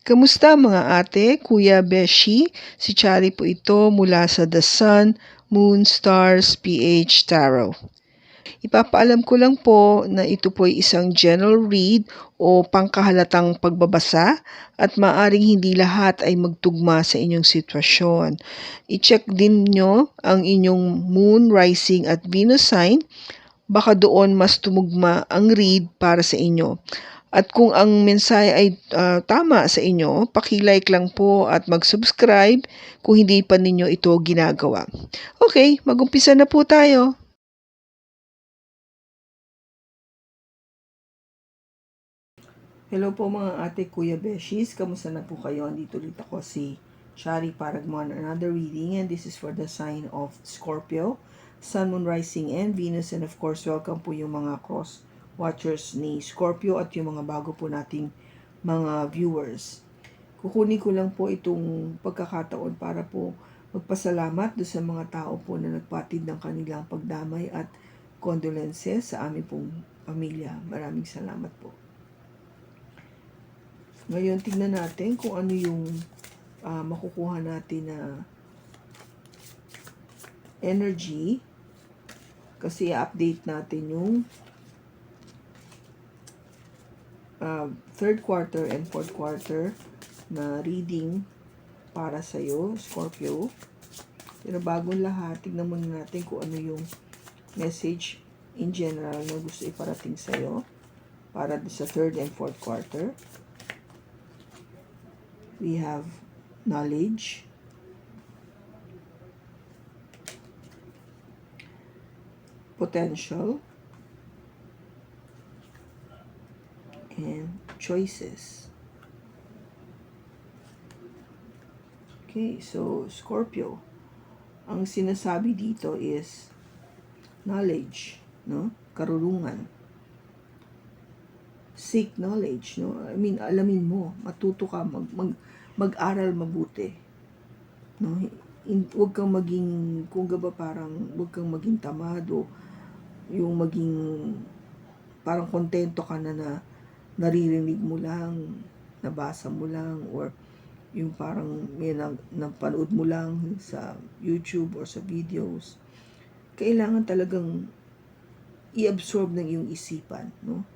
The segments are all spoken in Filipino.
Kamusta mga ate, kuya, beshi? Si Chari po ito mula sa The Sun, Moon, Stars, PH Tarot. Ipapaalam ko lang po na ito po ay isang general read o pangkahalatang pagbabasa at maaring hindi lahat ay magtugma sa inyong sitwasyon. I-check din nyo ang inyong Moon, Rising at Venus sign. Baka doon mas tumugma ang read para sa inyo. At kung ang mensahe ay tama sa inyo, paki-like lang po at mag-subscribe kung hindi pa ninyo ito ginagawa. Okay, mag-umpisa na po tayo. Hello po mga ate, kuya, beshis. Kamusta na po kayo? Andito ulit ako si Shari para gumawa ng another reading, and this is for the sign of Scorpio, Sun, Moon, Rising, and Venus. And of course, welcome po yung mga cross watchers ni Scorpio at yung mga bago po nating mga viewers. Kukunin ko lang po itong pagkakataon para po magpasalamat do sa mga tao po na nagpatid ng kanilang pagdamay at condolences sa aming pong pamilya. Maraming salamat po. Ngayon, tingnan natin kung ano yung makukuha natin na energy. Kasi i-update natin yung third quarter and fourth quarter na reading para sa'yo, Scorpio. Pero bagong lahat, tignan muna natin kung ano yung message in general na gusto iparating sa'yo para sa third and fourth quarter. We have knowledge, potential, and choices. Okay, so Scorpio, ang sinasabi dito is knowledge, no? Karunungan. Seek knowledge, no? I mean, alamin mo, matuto ka, mag-aral mabuti. No? Huwag kang maging, kung ba parang, huwag kang maging tamado, yung maging, parang kontento ka na naririnig mo lang, nabasa mo lang, or yung parang may napanood mo lang sa YouTube or sa videos. Kailangan talagang i-absorb ng iyong isipan, no?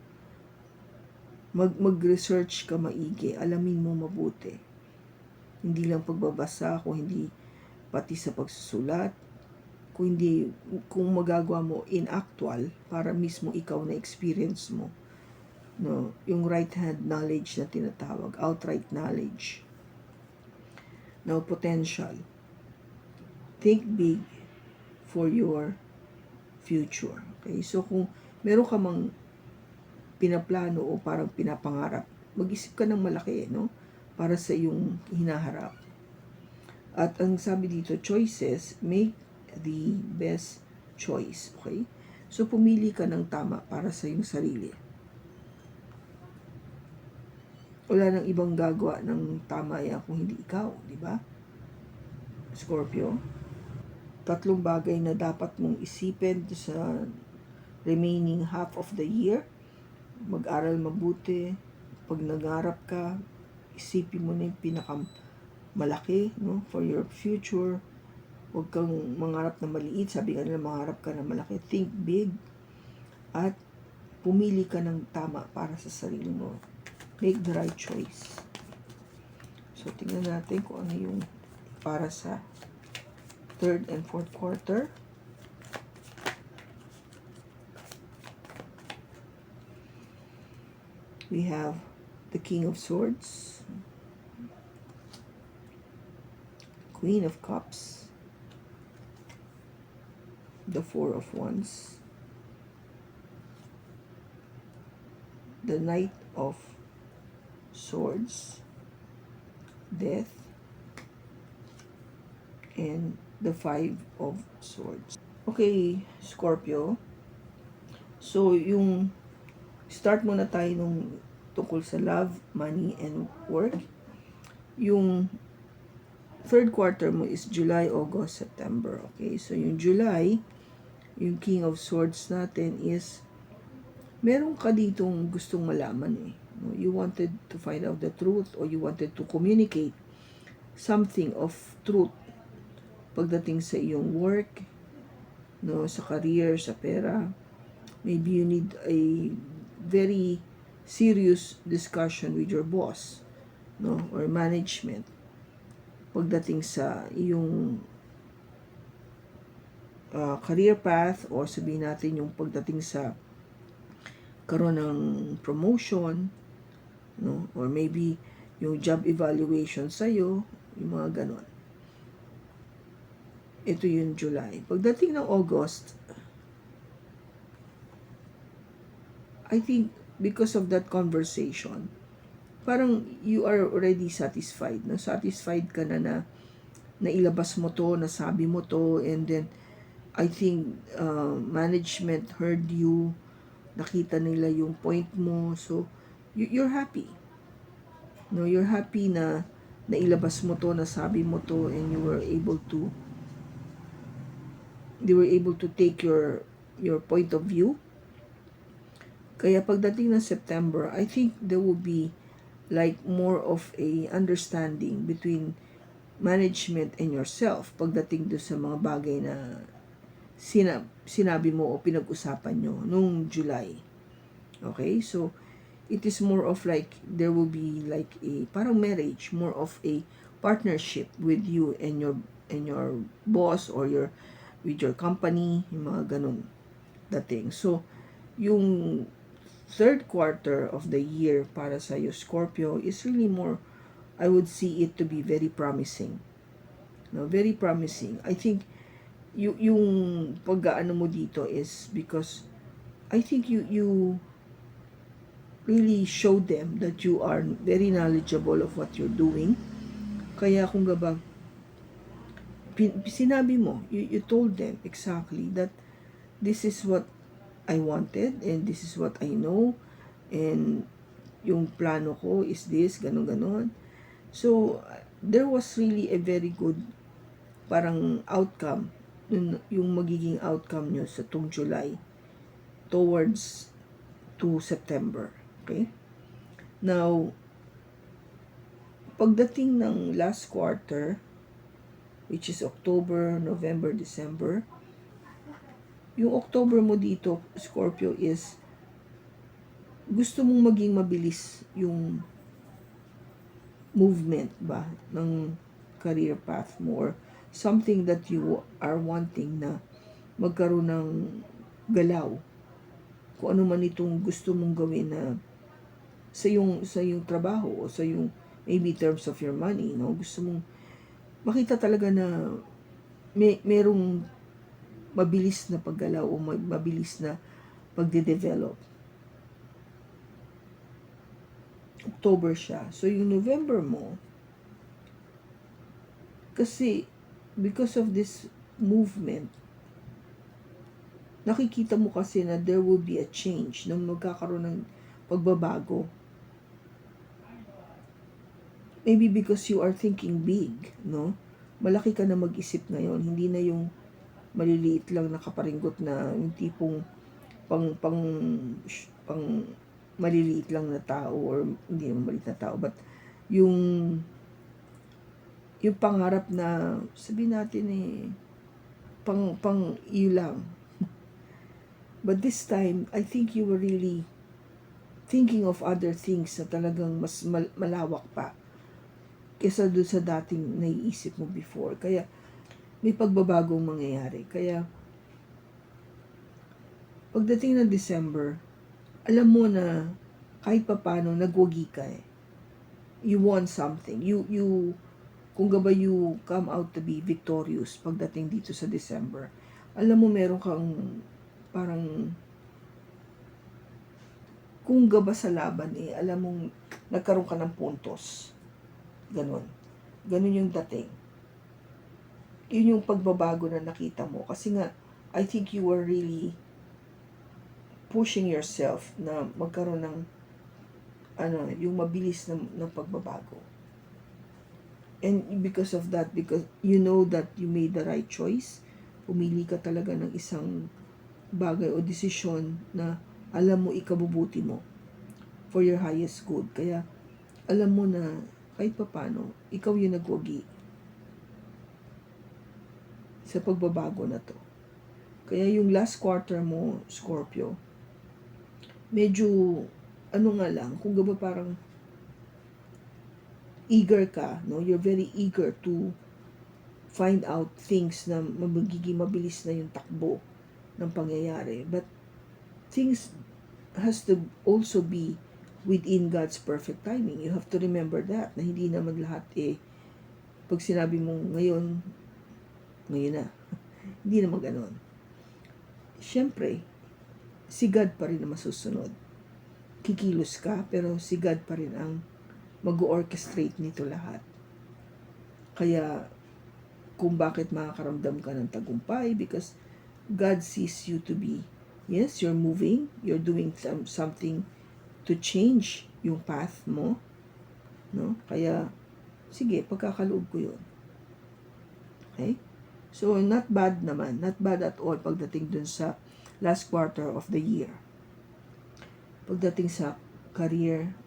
Mag-research ka maigi, alamin mo mabuti. Hindi lang pagbabasa, kung hindi pati sa pagsusulat, kung magagawa mo in actual, para mismo ikaw na experience mo, no? Yung right hand knowledge na tinatawag, outright knowledge. Now, potential. Think big for your future. Okay? So, kung meron ka mang pinaplano o parang pinapangarap, mag-isip ka ng malaki, no? Para sa iyong hinaharap. At ang sabi dito, choices, make the best choice. Okay? So, pumili ka ng tama para sa iyong sarili. Wala nang ibang gagawa ng tama yan kung hindi ikaw, di ba? Scorpio. 3 bagay na dapat mong isipin sa remaining half of the year. Mag-aral mabuti. Pag nag-arap ka, isipin mo na yung pinakamalaki, no? For your future. Huwag kang mangarap na maliit. Sabi nga nila, mangarap ka na malaki. Think big. At pumili ka ng tama para sa sarili mo. Make the right choice. So, tingnan natin kung ano yung para sa third and fourth quarter. We have the King of Swords, Queen of Cups, the Four of Wands, the Knight of Swords, Death, and the Five of Swords. Okay, Scorpio. So, yung start muna tayo nung tungkol sa love, money, and work. Yung third quarter mo is July, August, September. Okay, so yung July, yung King of Swords natin is meron ka ditong gustong malaman eh. No? You wanted to find out the truth, or you wanted to communicate something of truth pagdating sa iyong work, no, sa career, sa pera. Maybe you need a very serious discussion with your boss, no, or management pagdating sa iyong career path, or sabihin natin yung pagdating sa karoon ng promotion, no, or maybe yung job evaluation sa'yo, yung mga ganon. Ito yung July. Pagdating ng August, I think because of that conversation, parang you are already satisfied. No? Satisfied ka na nailabas mo to, nasabi mo to, and then I think management heard you, nakita nila yung point mo, so you're happy. No, you're happy na nailabas mo to, nasabi mo to, and they were able to take your point of view. Kaya pagdating ng September, I think there will be like more of a understanding between management and yourself pagdating do sa mga bagay na sinabi mo o pinag-usapan nyo nung July. Okay? So, it is more of like, there will be like a, parang marriage, more of a partnership with you and your boss, or with your company, yung mga ganun dating. So, yung third quarter of the year para sa iyo, Scorpio, is really more, I would see it to be very promising. No, very promising. I think yung pag-aano mo dito is because I think you really show them that you are very knowledgeable of what you're doing. Kaya kung gaba sinabi mo, you told them exactly that this is what I wanted, and this is what I know, and yung plano ko is this, ganon. So, there was really a very good parang outcome, yung magiging outcome nyo sa tung July towards to September. Okay? Now, pagdating ng last quarter, which is October, November, December, yung October mo dito, Scorpio, is gusto mong maging mabilis yung movement ba ng career path mo, or something that you are wanting na magkaroon ng galaw. Kung ano man itong gusto mong gawin na sa yung trabaho, o sa yung maybe terms of your money, no? Gusto mong makita talaga na merong mabilis na paggalaw, o mabilis na pagde-develop. October siya. So, yung November mo, kasi because of this movement, nakikita mo kasi na there will be a change, na magkakaroon ng pagbabago. Maybe because you are thinking big, no? Malaki ka na mag-isip ngayon, hindi na yung maliliit lang nakaparinggot na yung tipong pang maliliit lang na tao, or hindi naman maliit na tao, but yung pangarap na sabihin natin pang iyo lang. But this time, I think you were really thinking of other things na talagang mas malawak pa kesa doon sa dating naiisip mo before. Kaya may pagbabagong mangyayari. Kaya pagdating ng December, alam mo na kahit papano nagwagi ka You want something. Kung gaba you come out to be victorious pagdating dito sa December. Alam mo meron kang parang kung gaba sa laban alam mong nagkaroon ka ng puntos. Ganon yung dating. Yun yung pagbabago na nakita mo. Kasi nga, I think you were really pushing yourself na magkaroon ng yung mabilis na pagbabago. And because of that, because you know that you made the right choice, pumili ka talaga ng isang bagay o desisyon na alam mo ikabubuti mo for your highest good. Kaya, alam mo na, kahit papano, ikaw yung nagwagi sa pagbabago na to. Kaya yung last quarter mo, Scorpio, medyo, ano nga lang, kung gaba parang eager ka, no? You're very eager to find out things na magiging mabilis na yung takbo ng pangyayari. But things has to also be within God's perfect timing. You have to remember that, na hindi naman lahat pag sinabi mo ngayon na. Hindi naman ganon. Siyempre, si God pa rin na masusunod. Kikilos ka, pero si God pa rin ang mag-orchestrate nito lahat. Kaya, kung bakit makakaramdam ka ng tagumpay, because God sees you to be, yes, you're moving, you're doing something to change yung path mo, no? Kaya, sige, pagkakaloob ko yun. Okay? So, not bad naman. Not bad at all pagdating dun sa last quarter of the year. Pagdating sa career,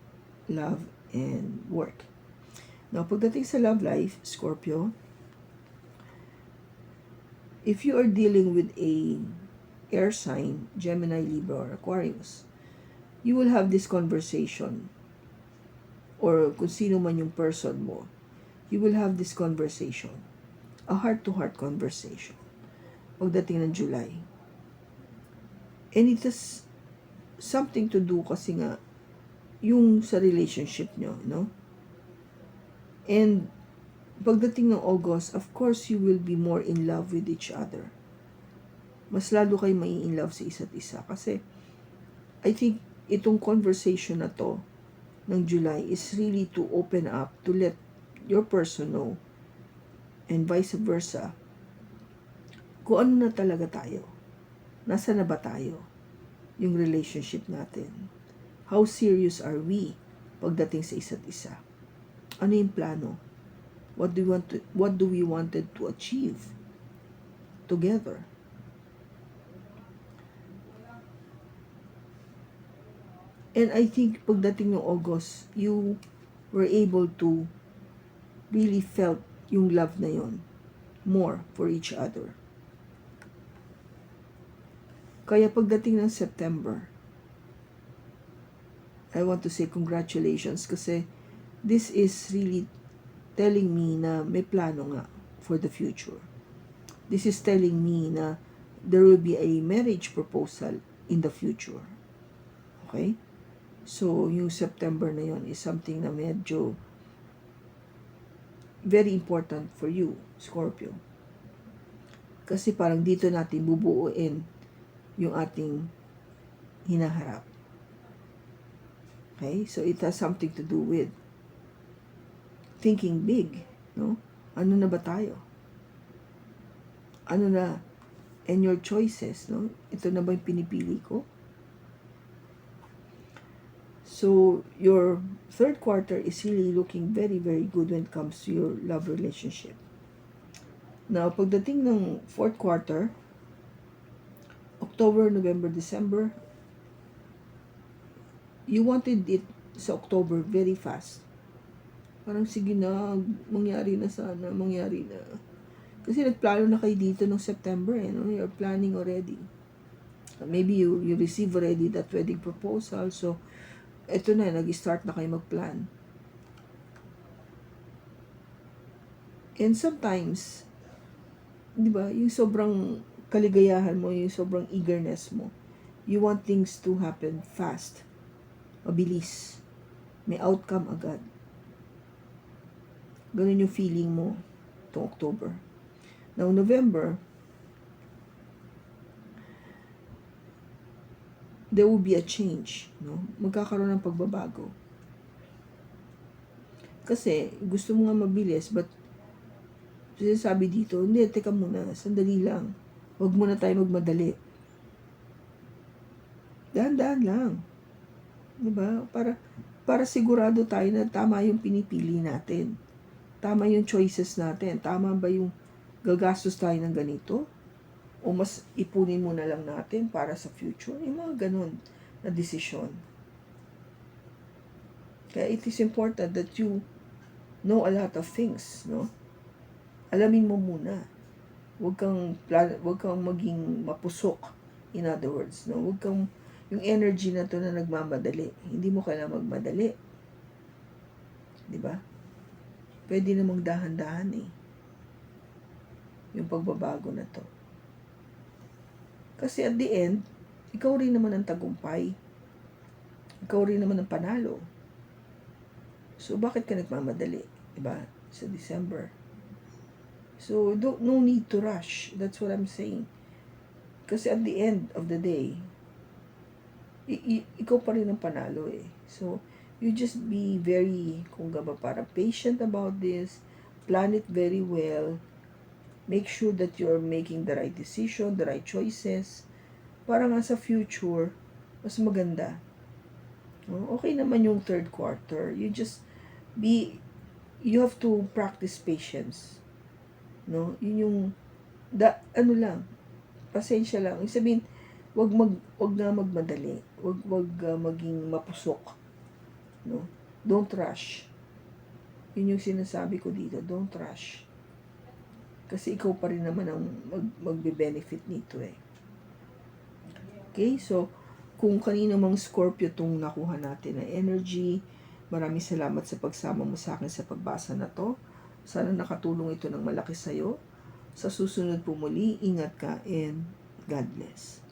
love, and work. Now, pagdating sa love life, Scorpio, if you are dealing with a air sign, Gemini, Libra, or Aquarius, you will have this conversation, or kung sino man yung person mo, you will have this conversation, a heart-to-heart conversation, pagdating ng July. And it has something to do kasi nga, yung sa relationship nyo, no? And pagdating ng August, of course, you will be more in love with each other. Mas lalo kayo mai-in love sa isa't isa. Kasi, I think, itong conversation na to, ng July, is really to open up, to let your person know, and vice versa, kung ano na talaga tayo. Nasa na ba tayo? Yung relationship natin. How serious are we pagdating sa isa't isa? Ano yung plano? What do we wanted to achieve together? And I think pagdating ng August, you were able to really felt yung love na yon more for each other. Kaya pagdating ng September, I want to say congratulations kasi this is really telling me na may plano nga for the future. This is telling me na there will be a marriage proposal in the future. Okay? So, yung September na yon is something na medyo very important for you, Scorpio. Kasi parang dito natin bubuuin yung ating hinaharap. Okay? So, it has something to do with thinking big, no? Ano na ba tayo? Ano na? And your choices, no? Ito na ba yung pinipili ko? So, your third quarter is really looking very, very good when it comes to your love relationship. Now, pagdating ng fourth quarter, October, November, December, you wanted it sa October very fast. Parang sige na, mangyari na sana, mangyari na. Kasi nagplano na kayo dito ng September, no? You're planning already. Maybe you receive already that wedding proposal, so eto na, nag-start na kayo mag-plan. And sometimes, di ba, yung sobrang kaligayahan mo, yung sobrang eagerness mo, you want things to happen fast, mabilis, may outcome agad. Ganun yung feeling mo itong October. Now, November, there will be a change, no? Magkakaroon ng pagbabago. Kasi, gusto mo nga mabilis, but sinasabi dito, hindi, teka muna, sandali lang. Huwag muna tayo magmadali. Dahan-dahan lang. Diba? Para sigurado tayo na tama yung pinipili natin. Tama yung choices natin. Tama ba yung gagastos tayo ng ganito? O mas ipunin mo na lang natin para sa future? Yung mga ganun na desisyon. Kaya it is important that you know a lot of things, no? Alamin mo muna. Huwag kang maging mapusok. In other words, no? Huwag kang, yung energy na to na nagmamadali. Hindi mo kailangan magmadali. Di ba? Pwede namang dahan-dahan eh. Yung pagbabago na to. Kasi at the end, ikaw rin naman ang tagumpay. Ikaw rin naman ang panalo. So, bakit ka nagmamadali? Diba? Sa December. So, no need to rush. That's what I'm saying. Kasi at the end of the day, ikaw pa rin ang panalo eh. So, you just be very, kung gaba, para patient about this. Plan it very well. Make sure that you're making the right decision, the right choices. Para nga sa future, mas maganda. Okay naman yung third quarter. You have to practice patience. No? Yun yung, ano lang, pasensya lang. Ibig sabihin, wag na magmadali. Wag maging mapusok. No? Don't rush. Yun yung sinasabi ko dito. Don't rush. Kasi ikaw pa rin naman ang magbe-benefit nito eh. Okay? So, kung kanino mang Scorpio itong nakuha natin na energy, maraming salamat sa pagsama mo sa akin sa pagbasa na to. Sana nakatulong ito ng malaki sa'yo. Sa susunod po muli, ingat ka and God bless.